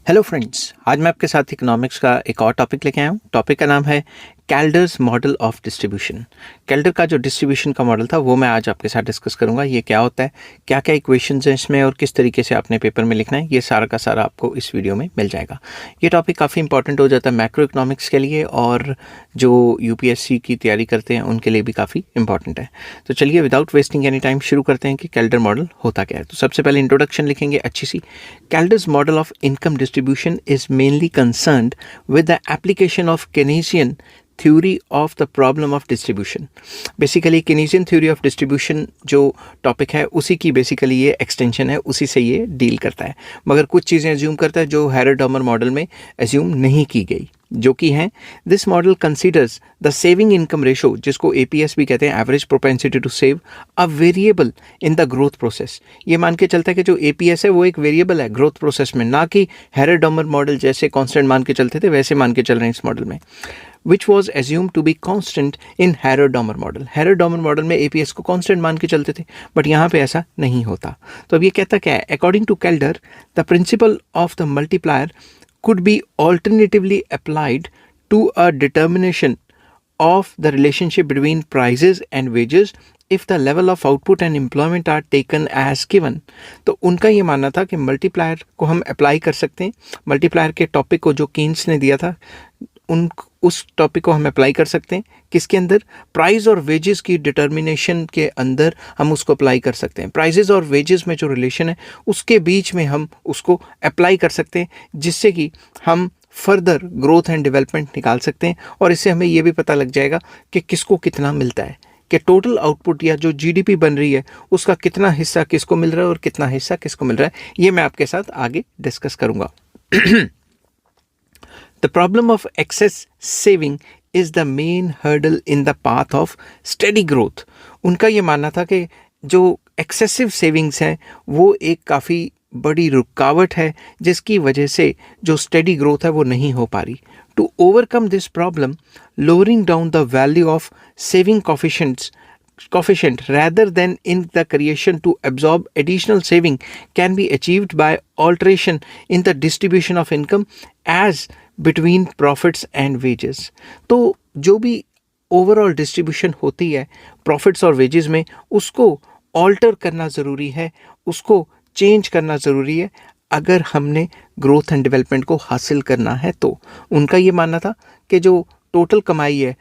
Hello friends, आज मैं आपके साथ इकोनॉमिक्स का एक और टॉपिक लेके आया हूँ। टॉपिक का नाम है कैल्डर्स मॉडल ऑफ डिस्ट्रीब्यूशन। कैल्डर का जो डिस्ट्रीब्यूशन का मॉडल था वो मैं आज आपके साथ डिस्कस करूँगा। ये क्या होता है, क्या क्या इक्वेशंस हैं इसमें और किस तरीके से आपने पेपर में लिखना है, ये सारा का सारा आपको इस वीडियो में मिल जाएगा। ये टॉपिक काफ़ी इंपॉर्टेंट हो जाता है मैक्रो इकोनॉमिक्स के लिए, और जो यूपीएससी की तैयारी करते हैं उनके लिए भी काफ़ी इंपॉर्टेंट है। तो चलिए विदाउट वेस्टिंग एनी टाइम शुरू करते हैं कि कैल्डर मॉडल होता क्या है। तो सबसे पहले इंट्रोडक्शन लिखेंगे अच्छी सी। Kaldor's model of income distribution is mainly concerned with the application of Keynesian theory of the problem of distribution. Basically Keynesian theory of distribution जो टॉपिक है उसी की बेसिकली ये एक्सटेंशन है, उसी से ये डील करता है, मगर कुछ चीज़ें एज्यूम करता है जो हैरोड-डॉमर मॉडल में एज्यूम नहीं की गई, जो कि हैं this model considers the saving income ratio, जिसको एपीएस भी कहते हैं, average propensity to save, a variable in the growth process. ये मान के चलता है कि जो एपीएस है वो एक वेरिएबल है ग्रोथ प्रोसेस में, ना कि हैरोड-डॉमर मॉडल जैसे कांस्टेंट मान के चलते थे वैसे मान के चल रहे हैं इस मॉडल में, which was assumed to be constant in Herod-Domar model. Herod-Domar model में एपीएस को कांस्टेंट मान के चलते थे, बट यहाँ पे ऐसा नहीं होता। तो अब ये कहता क्या है, according to Kaldor the principle of the multiplier could be alternatively applied to a determination of the relationship between prices and wages if the level of output and employment are taken as given। तो उनका ये मानना था कि multiplier को हम apply कर सकते हैं। मल्टीप्लायर के टॉपिक को जो कीन्स ने दिया था उस टॉपिक को हम अप्लाई कर सकते हैं किसके अंदर, प्राइस और वेजेस की डिटर्मिनेशन के अंदर हम उसको अप्लाई कर सकते हैं। प्राइसेस और वेजेस में जो रिलेशन है उसके बीच में हम उसको अप्लाई कर सकते हैं, जिससे कि हम फर्दर ग्रोथ एंड डेवलपमेंट निकाल सकते हैं, और इससे हमें ये भी पता लग जाएगा कि किसको कितना मिलता है, कि टोटल आउटपुट या जो जीडीपी बन रही है उसका कितना हिस्सा किसको मिल रहा है और कितना हिस्सा किसको मिल रहा है। ये मैं आपके साथ आगे डिस्कस करूँगा। The problem of excess saving is the main hurdle in the path of steady growth। उनका ये मानना था कि जो excessive savings है वो एक काफ़ी बड़ी रुकावट है, जिसकी वजह से जो steady growth है वो नहीं हो पा रही। To overcome this problem, lowering down the value of saving coefficient rather than in the creation to absorb additional saving can be achieved by alteration in the distribution of income as between profits and wages। तो जो भी overall distribution होती है profits और wages में, उसको alter करना ज़रूरी है, उसको चेंज करना ज़रूरी है अगर हमने ग्रोथ एंड डेवलपमेंट को हासिल करना है। तो उनका ये मानना था कि जो टोटल कमाई है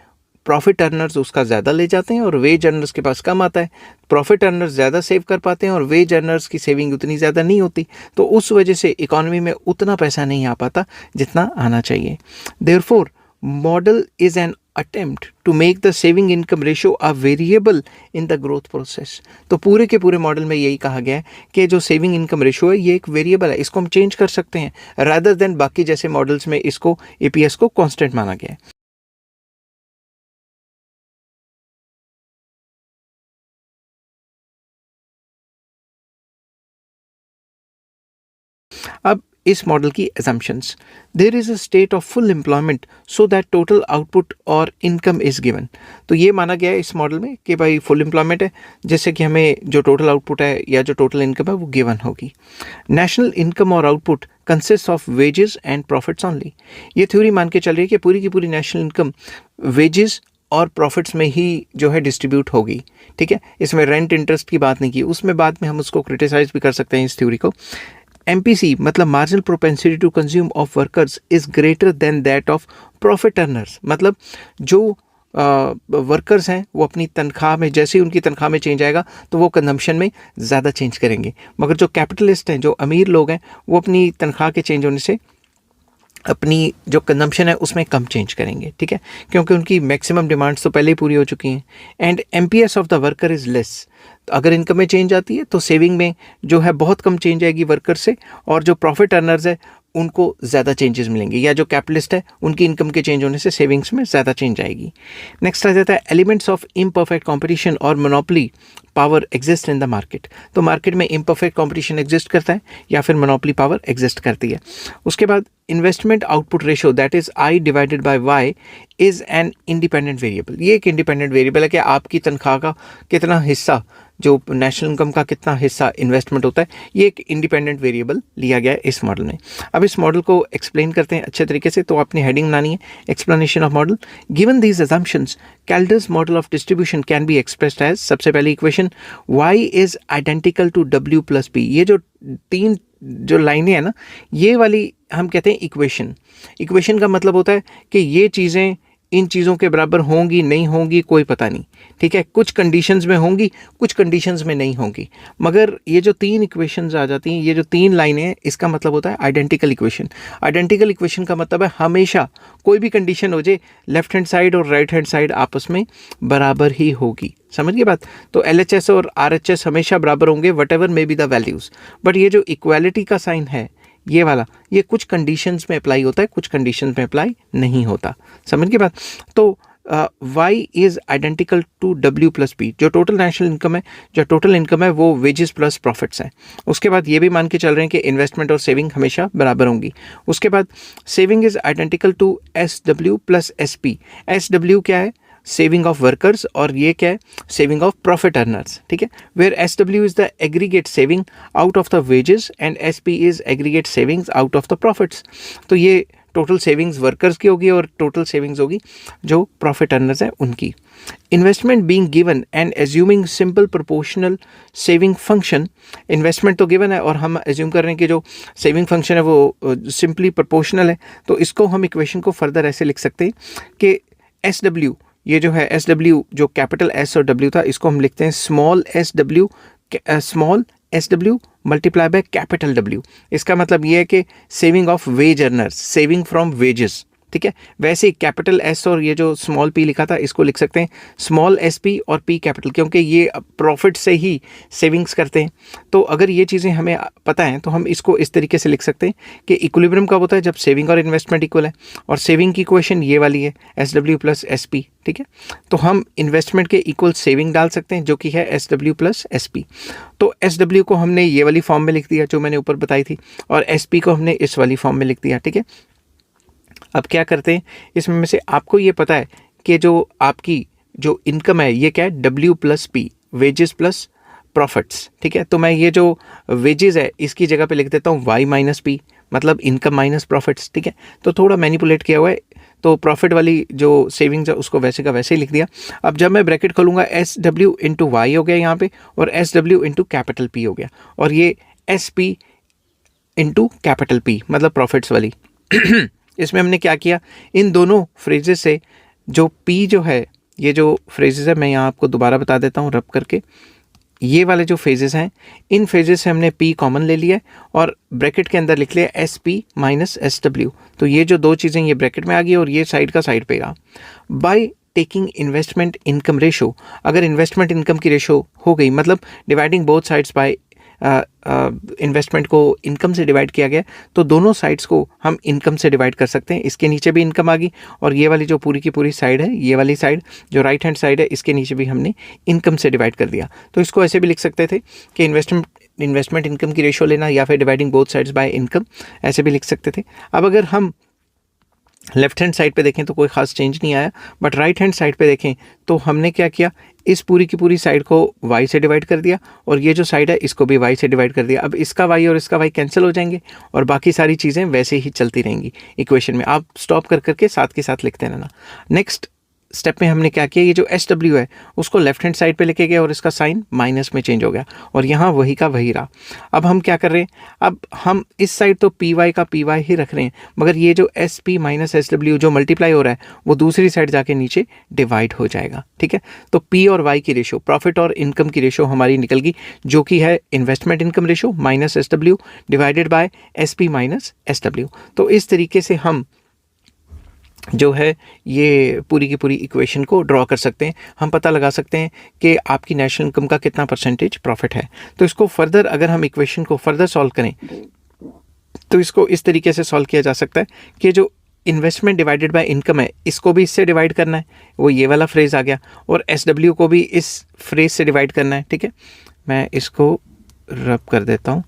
प्रॉफिट अर्नर्स उसका ज़्यादा ले जाते हैं और वेज अर्नर्स के पास कम आता है। प्रॉफिट अर्नर्स ज़्यादा सेव कर पाते हैं और वेज अर्नर्स की सेविंग उतनी ज़्यादा नहीं होती, तो उस वजह से इकोनॉमी में उतना पैसा नहीं आ पाता जितना आना चाहिए। Therefore model is an attempt to make the saving income ratio a variable in the growth process. तो पूरे के पूरे मॉडल में यही कहा गया है कि जो सेविंग इनकम रेशो है ये एक वेरिएबल है, इसको हम चेंज कर सकते हैं, रादर देन बाकी जैसे मॉडल्स में इसको एपीएस को कॉन्स्टेंट माना गया है। अब इस मॉडल की assumptions, there is a state of full employment so that total output और इनकम इज़ गिवन। तो ये माना गया है इस मॉडल में कि भाई फुल एम्प्लॉयमेंट है, जैसे कि हमें जो टोटल आउटपुट है या जो टोटल इनकम है वो गिवन होगी। नेशनल इनकम और output consist of wages and profits only. ये थ्योरी मान के चल रही है कि पूरी की पूरी नेशनल इनकम वेजेस और प्रॉफिट्स में ही जो है डिस्ट्रीब्यूट होगी। ठीक है, इसमें रेंट इंटरेस्ट की बात नहीं की, उसमें बाद में हम उसको क्रिटिसाइज भी कर सकते हैं इस थ्योरी को। MPC मतलब marginal propensity to consume of workers is greater than that of profit earners. मतलब जो वर्कर्स हैं वो अपनी तनख्वाह में, जैसे ही उनकी तनख्वाह में चेंज आएगा तो वो कंजम्पशन में ज़्यादा चेंज करेंगे, मगर जो कैपिटलिस्ट हैं, जो अमीर लोग हैं, वो अपनी तनख्वाह के चेंज होने से अपनी जो कंजम्पशन है उसमें कम चेंज करेंगे। ठीक है, क्योंकि उनकी मैक्सिमम डिमांड्स तो पहले ही पूरी हो चुकी हैं। And MPS of the worker is less. तो अगर इनकम में चेंज आती है तो सेविंग में जो है बहुत कम चेंज आएगी वर्कर से, और जो प्रॉफिट अर्नर्स है उनको ज़्यादा चेंजेस मिलेंगे, या जो कैपिटलिस्ट है उनकी इनकम के चेंज होने से सेविंग्स में ज़्यादा चेंज आएगी। नेक्स्ट आ जाता है एलिमेंट्स ऑफ इम्परफेक्ट कॉम्पिटिशन और monopoly power exist in the market. तो मार्केट में इम्परफेक्ट कॉम्पिटिशन एग्जिस्ट करता है या फिर मोनोपोली पावर एग्जिस्ट करती है। उसके बाद investment output ratio that is I divided by Y is an independent variable. ये एक इंडिपेंडेंट वेरिएबल है कि आपकी तनख्वाह का कितना हिस्सा, जो नेशनल इनकम का कितना हिस्सा इन्वेस्टमेंट होता है, ये एक इंडिपेंडेंट वेरिएबल लिया गया है इस मॉडल में। अब इस मॉडल को एक्सप्लेन करते हैं अच्छे तरीके से। तो आपने हेडिंग बनानी है explanation of model. Given these assumptions Kaldor's model of distribution can be expressed as, सबसे पहली equation y is identical to w plus p। ये जो तीन जो लाइनें हैं ना, ये वाली हम कहते हैं इक्वेशन। इक्वेशन का मतलब होता है कि ये चीज़ें इन चीज़ों के बराबर होंगी नहीं होंगी कोई पता नहीं, ठीक है। कुछ कंडीशंस में होंगी, कुछ कंडीशंस में नहीं होंगी, मगर ये जो तीन इक्वेशंस आ जाती हैं, ये जो तीन लाइनें हैं, इसका मतलब होता है आइडेंटिकल इक्वेशन। आइडेंटिकल इक्वेशन का मतलब है हमेशा कोई भी कंडीशन हो जाए, लेफ्ट हैंड साइड और राइट हैंड साइड आपस में बराबर ही होगी। समझ गए बात? तो LHS और RHS हमेशा बराबर होंगे, what ever may be the values. But ये जो इक्वालिटी का साइन है ये वाला, ये कुछ कंडीशंस में अप्लाई होता है, कुछ कंडीशंस में अप्लाई नहीं होता। समझ गए बात? तो y is identical to w plus p। जो टोटल नेशनल इनकम है, जो टोटल इनकम है वो वेजेस प्लस प्रॉफिट्स हैं। उसके बाद ये भी मान के चल रहे हैं कि इन्वेस्टमेंट और सेविंग हमेशा बराबर होंगी। उसके बाद saving is identical to SW plus SP। SW क्या है? सेविंग ऑफ वर्कर्स, और ये क्या है? सेविंग ऑफ प्रॉफिट अर्नर्स, ठीक है। Where SW is the aggregate saving out of the wages and SP is aggregate savings out of the profits. तो ये टोटल सेविंग्स वर्कर्स की होगी और टोटल सेविंग्स होगी जो प्रॉफिट अर्नर्स हैं उनकी। Investment being given and assuming simple proportional saving function. Investment तो गिवन है और हम एज्यूम कर रहे हैं कि जो सेविंग फंक्शन है वो सिंपली प्रोपोर्शनल है। तो इसको हम इक्वेशन को फर्दर ऐसे लिख सकते हैं कि SW, ये जो है SW, जो कैपिटल S और W था, इसको हम लिखते हैं small SW multiply by capital W। इसका मतलब ये है कि saving of ways earners, saving from wages, ठीक है। वैसे ही कैपिटल S और ये जो स्मॉल p लिखा था, इसको लिख सकते हैं स्मॉल SP और P कैपिटल, क्योंकि ये प्रॉफिट से ही सेविंग्स करते हैं। तो अगर ये चीज़ें हमें पता हैं तो हम इसको इस तरीके से लिख सकते हैं कि इक्विलिब्रियम कब होता है? जब सेविंग और इन्वेस्टमेंट इक्वल है। और सेविंग की इक्वेशन ये वाली है, SW प्लस SP, ठीक है। तो हम इन्वेस्टमेंट के इक्वल सेविंग डाल सकते हैं जो कि है SW प्लस SP। तो SW को हमने ये वाली फॉर्म में लिख दिया जो मैंने ऊपर बताई थी, और SP को हमने इस वाली फॉर्म में लिख दिया, ठीक है। अब क्या करते हैं, इसमें में से आपको ये पता है कि जो आपकी जो इनकम है ये क्या है? W plus P, wages plus profits, ठीक है। तो मैं ये जो वेजेस है इसकी जगह पे लिख देता हूँ Y माइनस P, मतलब इनकम माइनस प्रॉफिट्स, ठीक है। तो थोड़ा मैनिपुलेट किया हुआ है, तो प्रॉफिट वाली जो सेविंग्स है उसको वैसे का वैसे ही लिख दिया। अब जब मैं ब्रैकेट खोलूँगा, SW इंटू वाई हो गया यहाँ पे, और SW इंटू कैपिटल P हो गया, और ये SP इंटू कैपिटल P मतलब प्रॉफिट्स वाली। इसमें हमने क्या किया, इन दोनों फ्रेजेस से जो P जो है, ये जो फ्रेजेस है मैं यहाँ आपको दोबारा बता देता हूँ रब करके। ये वाले जो फेजेस हैं, इन फेजेस से हमने P कॉमन ले लिया है और ब्रैकेट के अंदर लिख लिया SP माइनस SW। तो ये जो दो चीज़ें ये ब्रैकेट में आ गई और ये साइड का साइड पे रहा। By taking investment income ratio, अगर इन्वेस्टमेंट इनकम की रेशो हो गई, मतलब dividing both sides by investment को इनकम से डिवाइड किया गया, तो दोनों साइड्स को हम इनकम से डिवाइड कर सकते हैं। इसके नीचे भी इनकम आ गई, और ये वाली जो पूरी की पूरी साइड है, ये वाली साइड जो राइट हैंड साइड है, इसके नीचे भी हमने इनकम से डिवाइड कर दिया। तो इसको ऐसे भी लिख सकते थे कि इन्वेस्टमेंट इनकम की रेशो लेना, या फिर dividing both sides by income, ऐसे भी लिख सकते थे। अब अगर हम लेफ्ट हैंड साइड पे देखें तो कोई ख़ास चेंज नहीं आया, बट राइट हैंड साइड पे देखें तो हमने क्या किया, इस पूरी की पूरी साइड को y से डिवाइड कर दिया, और ये जो साइड है इसको भी y से डिवाइड कर दिया। अब इसका y और इसका y कैंसिल हो जाएंगे, और बाकी सारी चीज़ें वैसे ही चलती रहेंगी इक्वेशन में। आप स्टॉप कर करके साथ के साथ लिखते रहना। नेक्स्ट स्टेप में हमने क्या किया, ये जो SW है उसको लेफ्ट हैंड साइड पे लेके गए और इसका साइन माइनस में चेंज हो गया, और यहाँ वही का वही रहा। अब हम क्या कर रहे हैं, अब हम इस साइड तो PY का PY ही रख रहे हैं, मगर ये जो SP माइनस SW जो मल्टीप्लाई हो रहा है वो दूसरी साइड जाके नीचे डिवाइड हो जाएगा, ठीक है। तो P और Y की रेशो, प्रॉफिट और इनकम की रेशो हमारी निकल गई, जो कि है investment income ratio minus SW divided by SP minus SW। तो इस तरीके से हम जो है ये पूरी की पूरी इक्वेशन को ड्रॉ कर सकते हैं। हम पता लगा सकते हैं कि आपकी नेशनल इनकम का कितना परसेंटेज प्रॉफिट है। तो इसको फर्दर अगर हम इक्वेशन को फर्दर सॉल्व करें तो इसको इस तरीके से सॉल्व किया जा सकता है कि जो इन्वेस्टमेंट डिवाइडेड बाय इनकम है, इसको भी इससे डिवाइड करना है, वो ये वाला फ्रेज आ गया, और SW को भी इस फ्रेज से डिवाइड करना है। ठीक है, मैं इसको रब कर देता हूँ।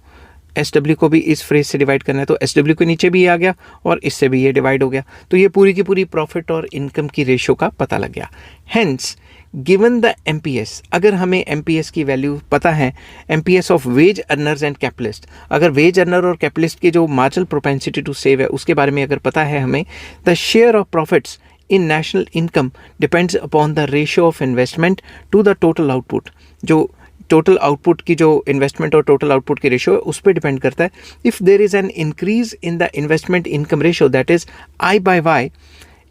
SW को भी इस फ्रेज से डिवाइड करना है, तो SW के नीचे भी ये आ गया और इससे भी ये डिवाइड हो गया। तो ये पूरी की पूरी प्रॉफिट और इनकम की रेशो का पता लग गया। हेंस गिवन द MPS, अगर हमें MPS की वैल्यू पता है, MPS of ways earners and capitalist, अगर वेज अर्नर और कैपिटलिस्ट की जो मार्जिनल प्रोपेंसिटी टू सेव है उसके बारे में अगर पता है हमें, the share of profits in national income depends upon the ratio of investment to the total output. जो टोटल आउटपुट की जो इन्वेस्टमेंट और टोटल आउटपुट की रेशियो है उस पर डिपेंड करता है। If there is an increase in the investment income ratio, that is I/Y,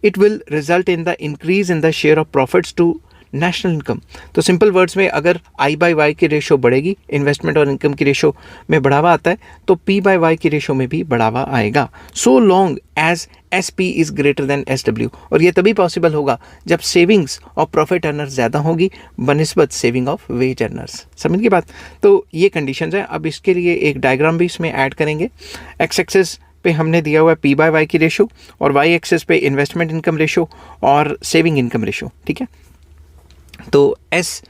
it will result in the increase in the share of profits to national income. तो simple words में अगर I/Y की ratio बढ़ेगी, investment और income की ratio में बढ़ावा आता है, तो P/Y की रेशो में भी बढ़ावा आएगा, so long as SP is greater than SW। और ये तभी पॉसिबल होगा जब सेविंग्स ऑफ प्रॉफिट अर्नर्स ज़्यादा होगी बनिस्बत सेविंग ऑफ वेज अर्नर्स। समझ की बात? तो ये कंडीशंस है। अब इसके लिए एक डायग्राम भी इसमें ऐड करेंगे। एक्स एक्सिस पे हमने दिया हुआ है P/Y की रेशो, और वाई एक्सिस पे इन्वेस्टमेंट इनकम रेशो और सेविंग इनकम रेशो। ठीक है, तो S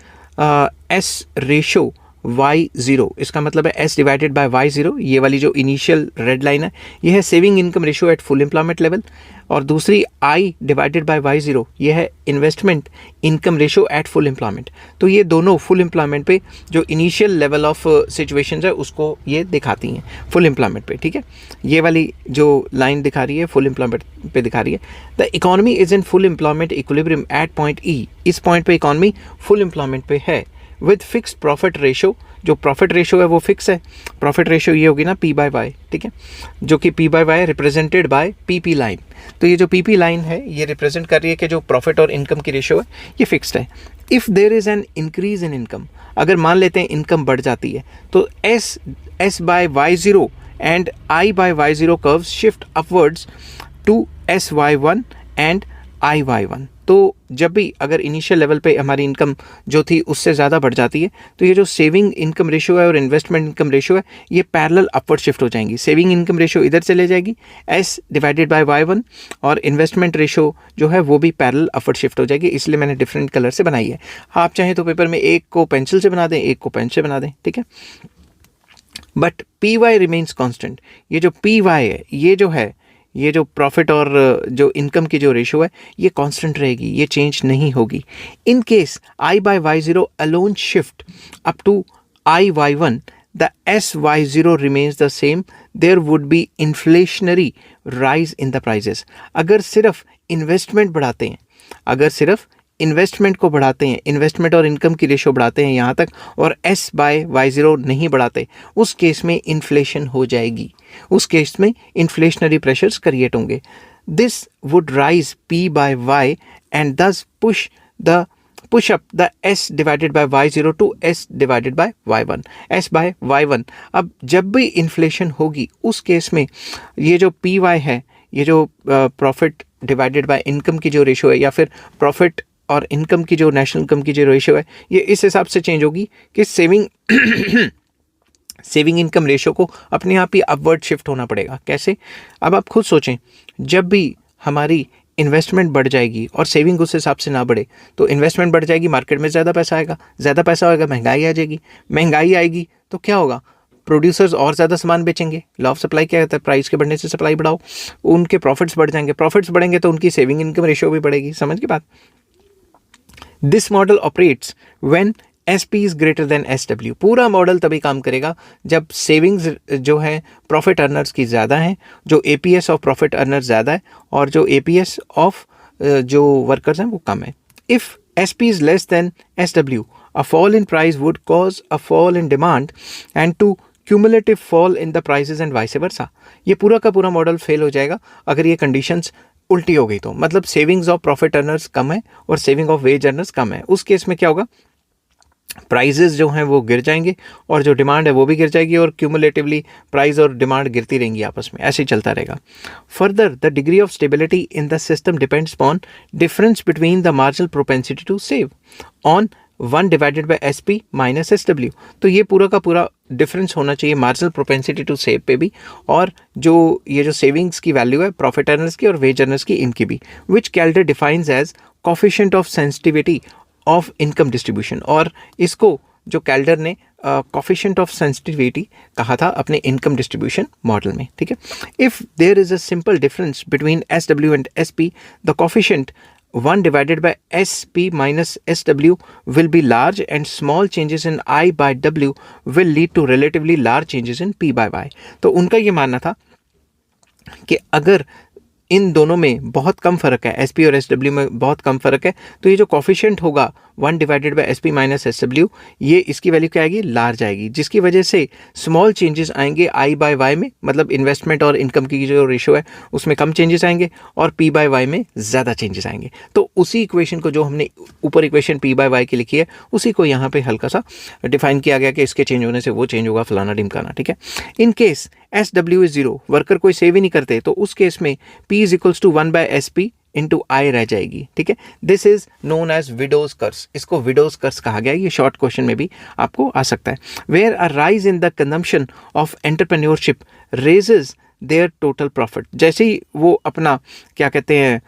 रेशो Y0, इसका मतलब है S डिवाइडेड बाय Y0। ये वाली जो इनिशियल रेड लाइन है ये है saving income ratio at full employment level, और दूसरी I डिवाइडेड बाय Y0 ये है investment income ratio at full employment. तो ये दोनों फुल एम्प्लॉयमेंट पे जो इनिशियल लेवल ऑफ सिचुएशंस है उसको ये दिखाती हैं फुल एम्प्लॉयमेंट पे। ठीक है, ये वाली जो लाइन दिखा रही है फुल एम्प्लॉयमेंट पे दिखा रही है। The economy is in full employment equilibrium at point E। इस पॉइंट पे इकोनॉमी फुल एम्प्लॉयमेंट पे है विद फिक्स प्रॉफिट रेशो। जो प्रॉफिट रेशो है वो फिक्स है, प्रॉफिट रेशो ये होगी ना P/Y। ठीक है, जो कि P/Y represented by PP line. तो ये जो PP लाइन है ये रिप्रेजेंट कर रही है कि जो प्रॉफिट और इनकम की रेशो है ये फिक्स्ड है। If there is an increase in income, अगर मान लेते हैं इनकम बढ़ जाती है, तो S/Y0 and I/Y0 curves shift upwards to SY1 and I/Y1। तो जब भी अगर इनिशियल लेवल पे हमारी इनकम जो थी उससे ज़्यादा बढ़ जाती है, तो ये जो सेविंग इनकम रेशियो है और इन्वेस्टमेंट इनकम रेशियो है ये पैरेलल अपवर्ड शिफ्ट हो जाएंगी। सेविंग इनकम रेशियो इधर चले जाएगी S डिवाइडेड बाय Y1, और इन्वेस्टमेंट रेशियो जो है वो भी पैरेलल अपवर्ड शिफ्ट हो जाएगी। इसलिए मैंने डिफरेंट कलर से बनाई है। आप चाहें तो पेपर में एक को पेंसिल से बना दें, एक को पेन से बना दें। ठीक है, बट PY रिमेन्स कॉन्स्टेंट। ये जो PY है ये जो प्रॉफिट और जो इनकम की जो रेशो है ये कांस्टेंट रहेगी, ये चेंज नहीं होगी। In case I/Y0 alone shift up to I/Y1, the SY0 remains the same, there would be inflationary rise in the prices. अगर सिर्फ इन्वेस्टमेंट बढ़ाते हैं, अगर सिर्फ इन्वेस्टमेंट को बढ़ाते हैं, इन्वेस्टमेंट और इनकम की रेशो बढ़ाते हैं यहाँ तक, और S/Y0 नहीं बढ़ाते, उस केस में इन्फ्लेशन हो जाएगी, उस केस में इन्फ्लेशनरी प्रेशर्स क्रिएट होंगे। This would raise P/Y and thus push up the S divided by Y0 to S divided by Y1, S/Y1। अब जब भी इन्फ्लेशन होगी उस केस में ये जो PY है, ये जो प्रॉफिट डिवाइडेड बाय इनकम की जो रेशो है, या फिर प्रॉफिट और इनकम की जो नेशनल इनकम की जो रेशियो है, ये इस हिसाब से चेंज होगी कि सेविंग इनकम रेशियो को अपने आप ही अपवर्ड शिफ्ट होना पड़ेगा। कैसे? अब आप खुद सोचें, जब भी हमारी इन्वेस्टमेंट बढ़ जाएगी और सेविंग उस हिसाब से ना बढ़े, तो इन्वेस्टमेंट बढ़ जाएगी, मार्केट में ज़्यादा पैसा आएगा, ज़्यादा पैसा होगा, महंगाई आ जाएगी, महंगाई आएगी तो क्या होगा? प्रोड्यूसर्स और ज़्यादा सामान बेचेंगे। लॉ ऑफ सप्लाई क्या कहता है? प्राइस के बढ़ने से सप्लाई बढ़ाओ, उनके प्रॉफिट्स बढ़ जाएंगे, प्रॉफिट्स बढ़ेंगे तो उनकी सेविंग इनकम रेशियो भी बढ़ेगी। समझ की बात? This model operates when SP is greater than SW। पूरा मॉडल तभी काम करेगा जब सेविंग्स जो है प्रॉफिट अर्नर्स की ज़्यादा हैं, जो APS ऑफ प्रॉफिट अर्नर्स ज़्यादा है, और जो APS ऑफ जो वर्कर्स हैं वो कम है। If SP is less than SW, a fall in price would cause a fall in demand and to cumulative fall in the prices and vice versa. ये पूरा का पूरा मॉडल फेल हो जाएगा अगर ये कंडीशंस उल्टी हो गई तो। मतलब सेविंग्स ऑफ प्रॉफिट अर्नर्स कम है और सेविंग ऑफ वेज अर्नर्स कम है। उस केस में क्या होगा? प्राइजेस जो हैं वो गिर जाएंगे और जो डिमांड है वो भी गिर जाएगी, और क्यूमुलेटिवली प्राइस और डिमांड गिरती रहेंगी आपस में, ऐसे ही चलता रहेगा। Further the degree of stability in the system depends on difference between the marginal propensity to save on 1 divided by S P minus S W. तो ये पूरा का पूरा डिफरेंस होना चाहिए मार्जिनल प्रोपेंसिटी टू सेव पे भी, और जो ये जो सेविंग्स की वैल्यू है प्रॉफिट अर्नर्स की और वेज अर्नर्स की, इनकी भी, which calculator defines as coefficient of sensitivity of income distribution. और इसको जो कैल्डर ने कोफिशिएंट ऑफ सेंसिटिविटी कहा था अपने इनकम डिस्ट्रीब्यूशन मॉडल में, ठीक है। If there is a simple difference between S W and S P, the coefficient 1 divided by SP minus SW will be large, and small changes in I by W will lead to relatively large changes in P by Y। तो उनका ये मानना था कि अगर इन दोनों में बहुत कम फर्क है, एसपी और एसडब्ल्यू में बहुत कम फर्क है, तो ये जो कॉफिशिएंट होगा 1 divided bye SP minus SW, ये इसकी वैल्यू क्या आएगी, लार्ज आएगी, जिसकी वजह से स्मॉल चेंजेस आएंगे आई बाय वाई में, मतलब इन्वेस्टमेंट और इनकम की जो रेशियो है उसमें कम चेंजेस आएंगे, और पी बाय वाई में ज़्यादा चेंजेस आएंगे। तो उसी इक्वेशन को जो हमने ऊपर इक्वेशन पी बाय वाई की लिखी है, उसी को यहाँ पे हल्का सा डिफाइन किया गया कि इसके चेंज होने से वो चेंज होगा, फलाना ढिमकाना, ठीक है। In case S W is 0, worker कोई सेव ही नहीं करते, तो उस केस में P is equals to 1 by S P into I रह जाएगी, ठीक है। This is known as widow's curse, इसको विडोज कर्स कहा गया है, ये शॉर्ट क्वेश्चन में भी आपको आ सकता है। Where a rise in the consumption of entrepreneurship raises their total profit, जैसे ही वो अपना क्या कहते हैं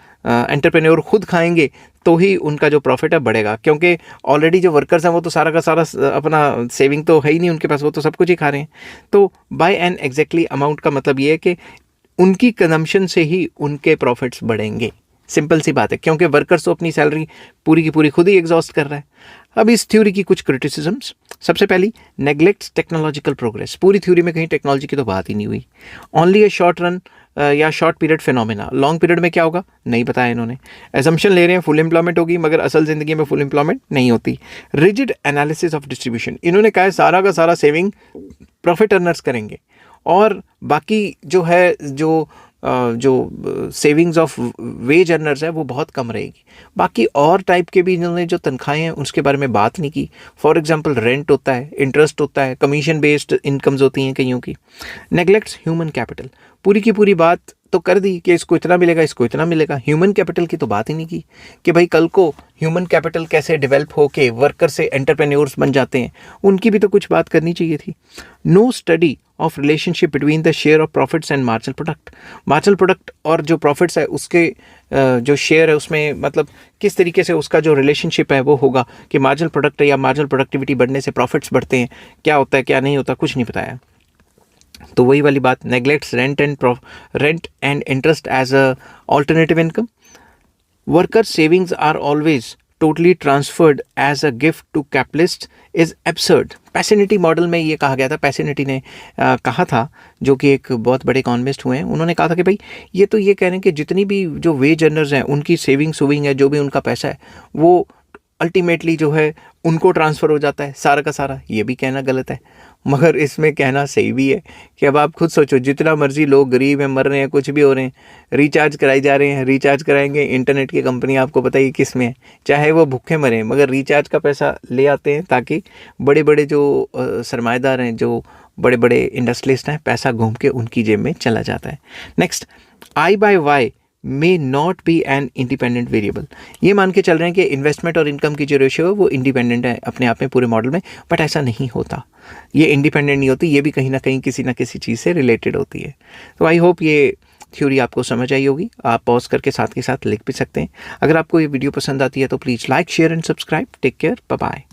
एंटरप्रेन्योर खुद खाएंगे तो ही उनका जो प्रॉफिट है बढ़ेगा, क्योंकि ऑलरेडी जो वर्कर्स हैं वो तो सारा का सारा अपना सेविंग तो है ही नहीं उनके पास, वो तो सब कुछ ही खा रहे हैं। तो बाय एन एग्जैक्टली अमाउंट का मतलब ये है कि उनकी कंजम्पशन से ही उनके प्रॉफिट्स बढ़ेंगे, सिंपल सी बात है, क्योंकि वर्कर्स तो अपनी सैलरी पूरी की पूरी खुद ही एग्जॉस्ट कर रहा है। अब इस थ्योरी की कुछ क्रिटिसिजम्स, सबसे पहली, नेग्लेक्ट्स टेक्नोलॉजिकल प्रोग्रेस, पूरी थ्योरी में कहीं टेक्नोलॉजी की तो बात ही नहीं हुई। ओनली ए शॉर्ट रन या short period phenomena, long period में क्या होगा नहीं बताया इन्होंने। एजम्पशन ले रहे हैं फुल एम्प्लॉयमेंट होगी, मगर असल ज़िंदगी में फुल एम्प्लॉयमेंट नहीं होती। रिजिड एनालिसिस ऑफ डिस्ट्रीब्यूशन, इन्होंने कहा है सारा का सारा सेविंग प्रॉफिट अर्नर्स करेंगे, और बाकी जो है जो सेविंग्स ऑफ वेज अर्नर्स है वो बहुत कम रहेगी। बाकी और टाइप के भी इन्होंने जो तनख्वाहें हैं उसके बारे में बात नहीं की। फॉर एग्जांपल रेंट होता है, इंटरेस्ट होता है, कमीशन बेस्ड इनकम्स होती हैं कईयों की। नेग्लेक्ट्स ह्यूमन कैपिटल, पूरी की पूरी बात तो कर दी कि इसको इतना मिलेगा, इसको इतना मिलेगा, ह्यूमन कैपिटल की तो बात ही नहीं की कि भाई कल को ह्यूमन कैपिटल कैसे डेवलप होके वर्कर से एंटरप्रेन्योर्स बन जाते हैं, उनकी भी तो कुछ बात करनी चाहिए थी। No study of relationship between the share of profits and marginal product, marginal product और जो प्रॉफिट्स है उसके जो शेयर है उसमें मतलब किस तरीके से उसका जो रिलेशनशिप है वो होगा कि मार्जिनल प्रोडक्ट या मार्जिनल प्रोडक्टिविटी बढ़ने से प्रॉफिट्स बढ़ते हैं, क्या होता है क्या नहीं होता, कुछ नहीं बताया। तो वही वाली बात, neglects rent and interest as a alternative income. Worker savings are always totally transferred as a gift to capitalist is absurd. Pasinetti model में ये कहा गया था, पैसिनिटी ने कहा था, जो कि एक बहुत बड़े इकोनॉमिस्ट हुए हैं, उन्होंने कहा था कि भाई ये तो ये कह रहे हैं कि जितनी भी जो वेज अर्नर्स हैं उनकी सेविंग है, जो भी उनका पैसा है वो अल्टीमेटली जो है उनको ट्रांसफ़र हो जाता है सारा का सारा। ये भी कहना गलत है, मगर इसमें कहना सही भी है कि अब आप खुद सोचो, जितना मर्जी लोग गरीब हैं, मर रहे हैं, कुछ भी हो रहे हैं, रिचार्ज कराई जा रहे हैं, रिचार्ज कराएंगे, इंटरनेट की कंपनी आपको पता ही किस में है, चाहे वो भूखे मरें, मगर रिचार्ज का पैसा ले आते हैं ताकि बड़े बड़े जो सरमाएदार हैं, जो बड़े बड़े इंडस्ट्रियलिस्ट हैं, पैसा घूम के उनकी जेब में चला जाता है। Next, I by Y may not be an independent variable, ये मान के चल रहे हैं कि इन्वेस्टमेंट और इनकम की जो रेशियो है वो इंडिपेंडेंट है अपने आप में पूरे मॉडल में, बट ऐसा नहीं होता, ये इंडिपेंडेंट नहीं होती, ये भी कहीं ना कहीं किसी ना किसी चीज़ से रिलेटेड होती है। तो आई होप ये थ्योरी आपको समझ आई होगी, आप पॉज करके साथ के साथ लिख भी सकते हैं। अगर आपको ये वीडियो पसंद आती है तो please like share and subscribe. Take care, bye bye.